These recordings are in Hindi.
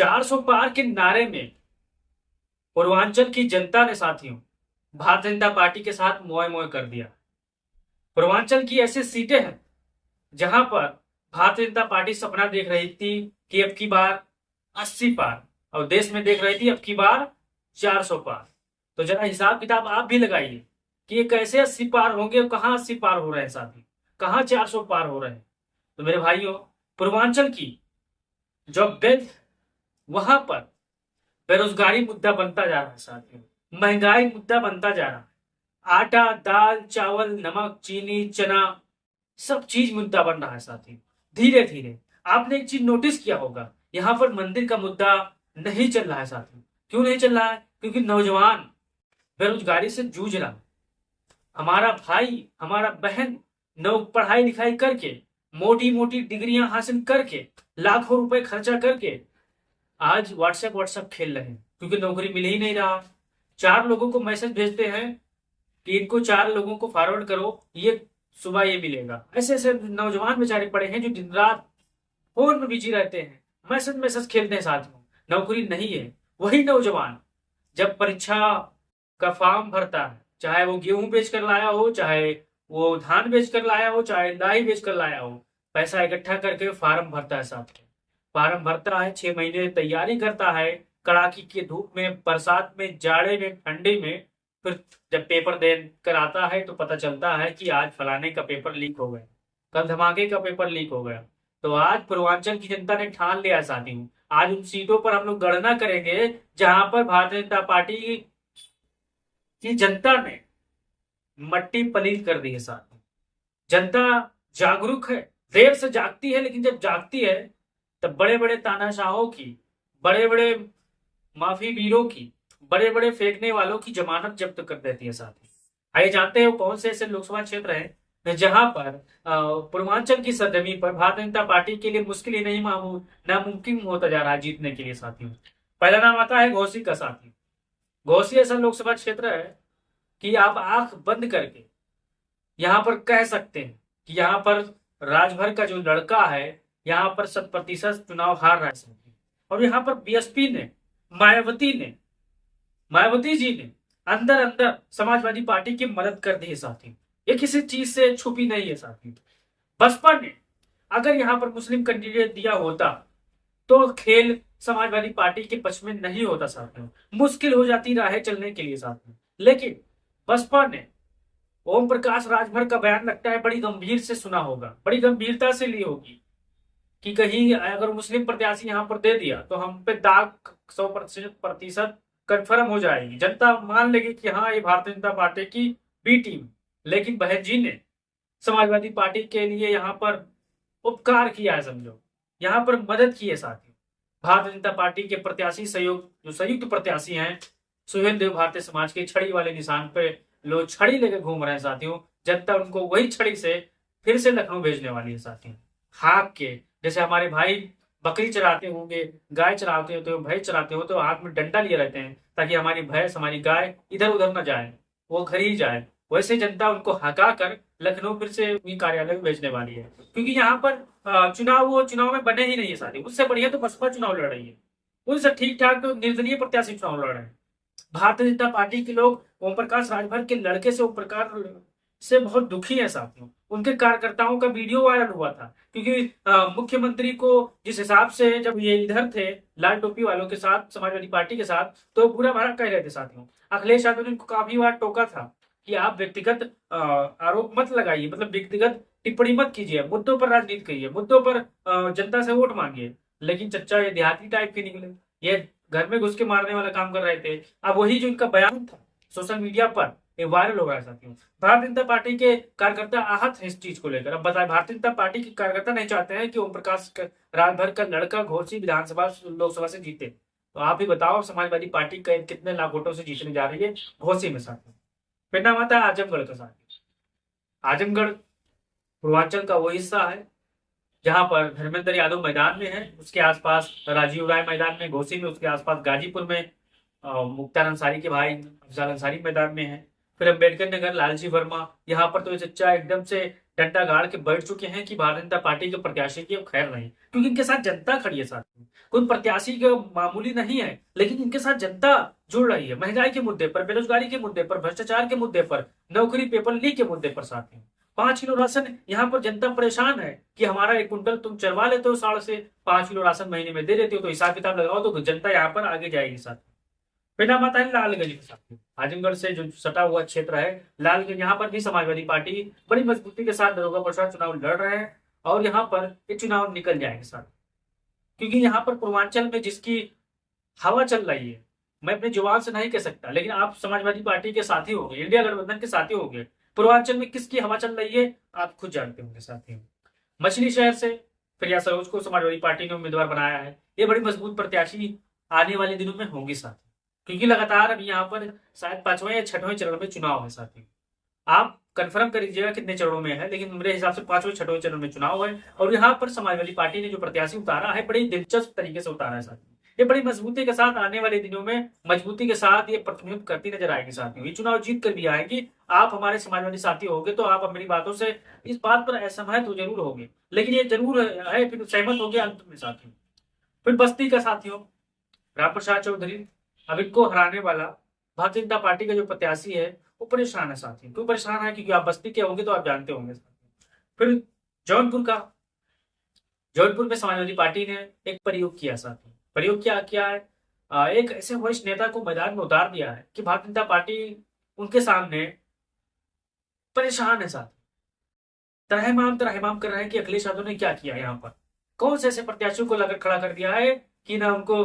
400 पार के नारे में पूर्वांचल की जनता ने साथियों भारतीय जनता पार्टी के साथ मोए मोए कर दिया। पूर्वांचल की ऐसी सीटें हैं जहां पर भारतीय जनता पार्टी सपना देख रही थी कि अब की बार 80 पार, और देश में देख रही थी अब की बार 400 पार। तो जरा हिसाब किताब आप भी लगाइए कि ये कैसे 80 पार होंगे और कहाँ 80 पार हो रहे हैं साथी, कहाँ 400 पार हो रहे हैं। तो मेरे भाइयों, पूर्वांचल की जो बेल्ट, वहां पर बेरोजगारी मुद्दा बनता जा रहा है साथियों, महंगाई मुद्दा बनता जा रहा है। आटा, दाल, चावल, नमक, चीनी, चना, सब चीज मुद्दा बन रहा है साथियों। धीरे धीरे आपने एक चीज नोटिस किया होगा, यहाँ पर मंदिर का मुद्दा नहीं चल रहा है साथियों। क्यों नहीं चल रहा है? क्योंकि नौजवान बेरोजगारी से जूझ रहा है। हमारा भाई, हमारा बहन पढ़ाई लिखाई करके, मोटी मोटी डिग्रियां हासिल करके, लाखों रुपए खर्चा करके आज व्हाट्सएप खेल रहे हैं, क्योंकि नौकरी मिल ही नहीं रहा। 4 लोगों को मैसेज भेजते हैं कि इनको 4 लोगों को फॉरवर्ड करो, ये सुबह ये मिलेगा। ऐसे ऐसे नौजवान बेचारे पड़े हैं जो दिन रात फोन में बिजी रहते हैं, मैसेज मैसेज खेलते हैं साथ में, नौकरी नहीं है। वही नौजवान जब परीक्षा का फॉर्म भरता है, चाहे वो गेहूं बेच कर लाया हो, चाहे वो धान बेच कर लाया हो, चाहे दाई बेच कर लाया हो, पैसा इकट्ठा करके फार्म भरता है साथ में। फार्म भरता है, 6 महीने तैयारी करता है, कड़ाकी की धूप में, बरसात में, जाड़े में, ठंडी में। फिर जब पेपर दे कर आता है तो पता चलता है कि आज फलाने का पेपर लीक हो गया, कल धमाके का पेपर लीक हो गया। तो आज पूर्वांचल की जनता ने ठान लिया साथी हूँ, आज उन सीटों पर हम लोग गणना करेंगे जहां पर भारतीय जनता पार्टी की जनता ने मट्टी पलीत कर दी है साथी। जनता जागरूक है, देर से जागती है, लेकिन जब जागती है तब बड़े बड़े तानाशाहों की, बड़े बड़े माफी वीरों की, बड़े बड़े फेंकने वालों की जमानत जब्त कर देती है साथी। आइए जानते हो कौन से ऐसे लोकसभा क्षेत्र हैं जहां पर पूर्वांचल की सरजमीन पर भारतीय जनता पार्टी के लिए मुश्किल ही नहीं नामुमकिन होता जा रहा है जीतने के लिए साथियों। पहला नाम आता है घोसी का साथी। घोसी ऐसा लोकसभा क्षेत्र है कि आप आंख बंद करके यहां पर कह सकते हैं कि यहां पर राजभर का जो लड़का है यहां पर 100% चुनाव हार रहा है। और यहां पर बीएसपी ने, मायावती जी ने अंदर अंदर समाजवादी पार्टी की मदद कर दी है साथी। ये किसी चीज से छुपी नहीं है साथी। बसपा ने अगर यहां पर मुस्लिम कैंडिडेट दिया होता तो खेल समाजवादी पार्टी के पक्ष में नहीं होता साथियों, मुश्किल हो जाती राहें चलने के लिए साथियों। लेकिन बसपा ने ओम प्रकाश राजभर का बयान लगता है बड़ी गंभीर से सुना होगा, बड़ी गंभीरता से ली होगी कि कहीं अगर मुस्लिम प्रत्याशी यहां पर दे दिया तो हम पे दाग 100% कन्फर्म हो जाएगी, जनता मान लेगी कि हाँ ये भारतीय जनता पार्टी की बी टीम। लेकिन बहन जी ने समाजवादी पार्टी के लिए यहाँ पर उपकार किया है, समझो यहाँ पर मदद की है साथियों। भारतीय जनता पार्टी के प्रत्याशी जो संयुक्त प्रत्याशी हैं, सुहेल देव भारतीय समाज के छड़ी वाले निशान पे लोग छड़ी लेकर घूम रहे हैं साथियों। जनता उनको वही छड़ी से फिर से लखनऊ भेजने वाली है साथियों। हाथ के जैसे हमारे भाई बकरी चराते होंगे, गाय चराते होते हो, भैंस चराते हो तो हाथ में डंडा लिए रहते हैं ताकि हमारी भैंस, हमारी गाय इधर उधर न जाए, वो घर ही जाए। वैसे जनता उनको हका कर लखनऊ फिर से उन्हीं कार्यालय में भेजने वाली है, क्योंकि यहाँ पर चुनाव में बने ही नहीं है साथी। उससे बढ़िया तो बसपा चुनाव लड़ रही है, उनसे ठीक ठाक तो निर्दलीय प्रत्याशी चुनाव लड़ रहे हैं। भारतीय जनता पार्टी के लोग ओम प्रकाश राजभर के लड़के से, ओम प्रकाश से बहुत दुखी है साथियों। उनके कार्यकर्ताओं का वीडियो वायरल हुआ था, क्योंकि मुख्यमंत्री को जिस हिसाब से जब ये इधर थे लाल टोपी वालों के साथ, समाजवादी पार्टी के साथ, तो बुरा भरा कह रहे थे साथियों। अखिलेश यादव ने उनको काफी बार टोका था कि आप व्यक्तिगत आरोप मत लगाइए, मतलब व्यक्तिगत टिप्पणी मत कीजिए, मुद्दों पर राजनीति करिए, मुद्दों पर जनता से वोट मांगिए। लेकिन चच्चा ये देहाती टाइप के निकले, ये घर में घुस के मारने वाला काम कर रहे थे। अब वही जो इनका बयान था सोशल मीडिया पर ये वायरल हो रहा है साथियों। भारतीय जनता पार्टी के कार्यकर्ता आहत हैं इस चीज को लेकर। अब बताएं, भारतीय जनता पार्टी के कार्यकर्ता नहीं चाहते हैं कि ओम प्रकाश राजभर का लड़का घोसी विधानसभा लोकसभा से जीते। तो आप ही बताओ समाजवादी पार्टी कितने लाख वोटों से जीतने जा रही है घोसी में साथियों। फिर नाम आता है आजमगढ़ का साथियों। आजमगढ़ पूर्वांचल का वो हिस्सा है जहां पर धर्मेंद्र यादव मैदान में है, उसके आसपास राजीव राय मैदान में घोसी में, उसके आसपास गाजीपुर में मुख्तार अंसारी के भाई अफजल अंसारी मैदान में है। फिर अम्बेडकर नगर लालजी वर्मा, यहाँ पर तो चच्चा एकदम से डंडा गाड़ के बैठ चुके हैं कि भारतीय जनता पार्टी के प्रत्याशी की अब खैर नहीं, क्योंकि इनके साथ जनता खड़ी है साथ में। कोई प्रत्याशी का मामूली नहीं है, लेकिन इनके साथ जनता जुड़ रही है, महंगाई के मुद्दे पर, बेरोजगारी के मुद्दे पर, भ्रष्टाचार के मुद्दे पर, नौकरी पेपर लीक के मुद्दे पर साथ में। 5 किलो राशन यहाँ पर जनता परेशान है कि हमारा 1 कुंटल तुम चरवा लेते हो, 5.5 किलो राशन महीने में दे देते हो, तो हिसाब किताब लगाओ तो जनता यहाँ पर आगे जाएगी साथ में। फिर नाम आता है लालगंज के साथ में। आजमगढ़ से जो सटा हुआ क्षेत्र है लालगंज, यहाँ पर भी समाजवादी पार्टी बड़ी मजबूती के साथ दरोगा प्रसाद चुनाव लड़ रहे हैं और यहाँ पर ये चुनाव निकल जाएंगे साथ, क्योंकि यहाँ पर पूर्वांचल में जिसकी हवा चल रही है, मैं अपने जुबान से नहीं कह सकता, लेकिन आप समाजवादी पार्टी के साथी हो गए, इंडिया गठबंधन के साथी हो गए, पूर्वांचल में किसकी हवा चल रही है आप खुद जानते होंगे साथी। मछली शहर से प्रिया सरोज को समाजवादी पार्टी ने उम्मीदवार बनाया है। ये बड़ी मजबूत प्रत्याशी आने वाले दिनों में होंगी साथी, क्योंकि लगातार अभी यहाँ पर शायद 5वें या 6वें चरण में चुनाव है साथी। आप कंफर्म कर लीजिएगा कितने चरणों में है, लेकिन मेरे हिसाब से 5वें 6वें चरण में चुनाव है और यहाँ पर समाजवादी पार्टी ने जो प्रत्याशी उतारा है बड़ी दिलचस्प तरीके से उतारा है साथी। ये बड़ी मजबूती के साथ आने वाले दिनों में मजबूती के साथ ये प्रतिनिधित्व करती नजर आएगी साथियों। ये चुनाव जीत कर भी आएगी। आप हमारे समाजवादी साथी होंगे तो आप मेरी बातों से इस बात पर असहमत तो जरूर होंगे, लेकिन ये जरूर है फिर सहमत होंगे अंत में साथियों। फिर बस्ती का साथियों, राम प्रसाद चौधरी, अब इनको हराने वाला भारतीय जनता पार्टी का जो प्रत्याशी है वो परेशान है साथियों। क्यों परेशान है? क्योंकि आप बस्ती के होंगे तो आप जानते होंगे साथियों। फिर जौनपुर का, जौनपुर में समाजवादी पार्टी ने एक प्रयोग किया साथियों। प्रयोग क्या किया है? एक ऐसे वरिष्ठ नेता को मैदान में उतार दिया है कि भारतीय जनता पार्टी उनके सामने परेशान है साथियों। त्रहमाम कर रहे हैं कि अखिलेश यादव ने क्या किया यहाँ पर, कौन से ऐसे प्रत्याशियों को लगकर खड़ा कर दिया है कि ना उनको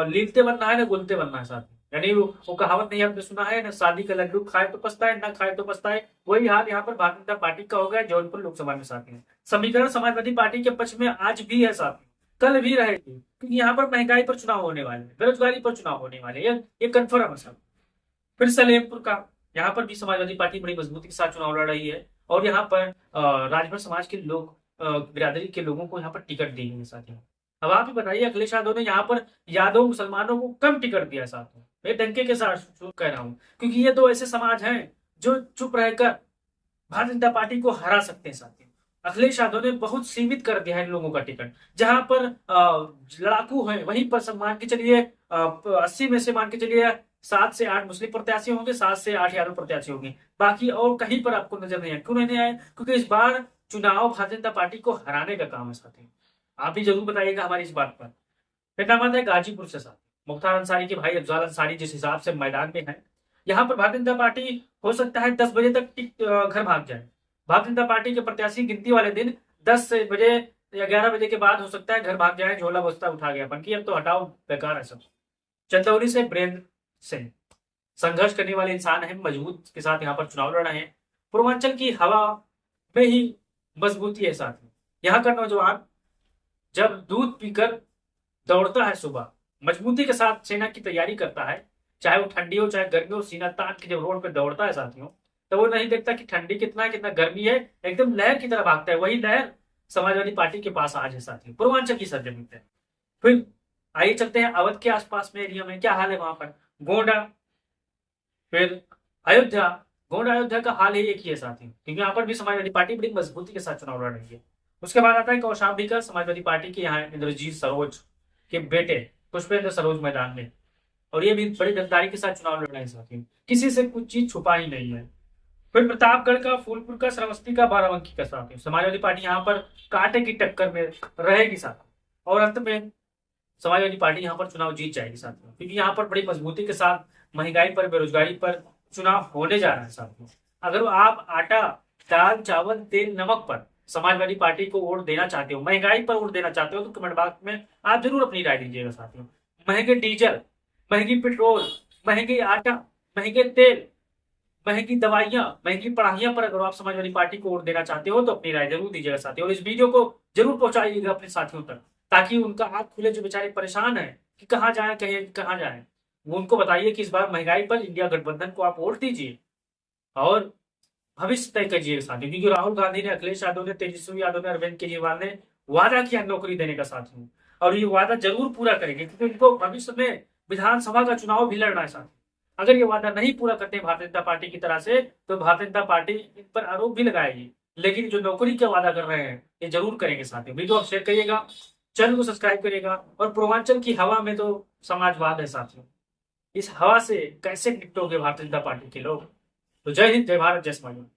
लीलते बनना है ना गुलते बनना है साथ में। यानी वो कहावत नहीं आपने सुना है ना, शादी का लड्डू खाए तो पछताए ना खाए तो पछताए। वही हाल यहाँ पर भारतीय जनता पार्टी का हो गया जौनपुर लोकसभा में साथ में। समीकरण समाजवादी पार्टी के पक्ष में आज भी है साथ में, कल भी रहेगी, क्योंकि यहाँ पर महंगाई पर चुनाव होने वाले, बेरोजगारी पर चुनाव होने वाले, ये कन्फर्म है साहब। फिर सलेमपुर का, यहाँ पर भी समाजवादी पार्टी बड़ी मजबूती के साथ चुनाव लड़ रही है और यहाँ पर राजभर समाज के लोग, बिरादरी के लोगों को यहाँ पर टिकट दी है साथियों। अब आप ही बताइए, अखिलेश यादव ने यहाँ पर यादव मुसलमानों को कम टिकट दिया साथियों। मैं डंके के साथ कह रहा हूँ, क्योंकि ये दो ऐसे समाज हैं जो चुप रहकर भारतीय जनता पार्टी को हरा सकते हैं साथियों। अखिलेश यादव ने बहुत सीमित कर दिया है इन लोगों का टिकट। जहां पर लड़ाकू है वहीं पर सब मान के चलिए 80 में से मान के चलिए 7 से 8 मुस्लिम प्रत्याशी होंगे, 7 से 8 यादव प्रत्याशी होंगे, बाकी और कहीं पर आपको नजर नहीं आए। क्यों नहीं आए? क्योंकि इस बार चुनाव भारतीय जनता पार्टी को हराने का काम है साथी। आप भी जरूर बताइएगा हमारी इस बात पर। फिर नाम आता है गाजीपुर से साथी। मुख्तार अंसारी के भाई अफजाल अंसारी जिस हिसाब से मैदान में है, यहाँ पर भारतीय जनता पार्टी हो सकता है 10 बजे तक घर भाग जाए। भारतीय जनता पार्टी के प्रत्याशी गिनती वाले दिन 10 बजे या 11 बजे के बाद हो सकता है घर भाग जाए, झोला बस्ता उठा गया अपन की अब तो हटाओ, बेकार है सब। चंदौली से ब्रेन सिंह संघर्ष करने वाले इंसान है, मजबूत के साथ यहाँ पर चुनाव लड़ रहे हैं। पूर्वांचल की हवा में ही मजबूती है साथ में। यहाँ का नौजवान जब दूध पीकर दौड़ता है सुबह, मजबूती के साथ सेना की तैयारी करता है, चाहे वो ठंडी हो चाहे गर्मी हो, सीना तान के जब रोड पे दौड़ता है साथियों, तो वो नहीं देखता कि ठंडी कितना है कितना गर्मी है, एकदम लहर की तरह भागता है। वही लहर समाजवादी पार्टी के पास आज है साथियों, पूर्वांचल की सरजमीन पे। फिर आइए चलते हैं अवध के आसपास में एरिया में क्या हाल है वहां पर। गोंडा, फिर अयोध्या। गोंडा अयोध्या का हाल ही एक ही है साथियों, क्योंकि यहाँ पर भी समाजवादी पार्टी बड़ी मजबूती के साथ चुनाव लड़ रही है। उसके बाद आता है कौशाम्बी का, समाजवादी पार्टी के यहाँ इंद्रजीत सरोज के बेटे पुष्पेंद्र सरोज मैदान में, और ये भी बड़ी गद्दारी के साथ चुनाव लड़ रहे हैं साथियों, किसी से कुछ चीज छुपा ही नहीं है। फिर प्रतापगढ़ का, फूलपुर का, श्रावस्ती का, बाराबंकी का साथियों, समाजवादी पार्टी यहाँ पर कांटे की टक्कर में रहेगी साथियों, और अंत में समाजवादी पार्टी यहाँ पर चुनाव जीत जाएगी साथियों, क्योंकि यहाँ पर बड़ी मजबूती के साथ महंगाई पर, बेरोजगारी पर चुनाव होने जा रहा है साथियों। अगर आप आटा, दाल, चावल, तेल, नमक पर समाजवादी पार्टी को वोट देना चाहते हो, महंगाई पर वोट देना चाहते हो, तो कमेंट बॉक्स में आप जरूर अपनी राय दीजिएगा साथियों। महंगे डीजल, महंगी पेट्रोल, महंगे आटा, महंगे तेल, महंगी दवाइयां, महंगी पढ़ाइयां पर अगर आप समाजवादी पार्टी को वोट देना चाहते हो तो अपनी राय जरूर दीजिएगा साथियों, और इस वीडियो को जरूर पहुंचाइएगा अपने साथियों तक, ताकि उनका हाथ खुले, जो बेचारे परेशान है कि कहाँ जाए कहाँ जाए, वो उनको बताइए कि इस बार महंगाई पर इंडिया गठबंधन को आप वोट दीजिए और भविष्य तय कीजिएगा साथियों। क्योंकि राहुल गांधी ने, अखिलेश यादव ने, तेजस्वी यादव ने, अरविंद केजरीवाल ने वादा किया नौकरी देने का साथियों, और ये वादा जरूर पूरा करेंगे, क्योंकि उनको भविष्य में विधानसभा का चुनाव भी लड़ना है साथियों। अगर ये वादा नहीं पूरा करते हैं भारतीय जनता पार्टी की तरह से, तो भारतीय जनता पार्टी इन पर आरोप भी लगाएगी लेकिन जो नौकरी का वादा कर रहे हैं ये जरूर करेंगे साथियों। वीडियो आप शेयर करिएगा, चैनल को सब्सक्राइब करिएगा। और पूर्वांचल की हवा में तो समाजवाद है साथियों, इस हवा से कैसे निपटोगे भारतीय जनता पार्टी के लोग। तो जय हिंद, जय भारत, जय समाजवाद।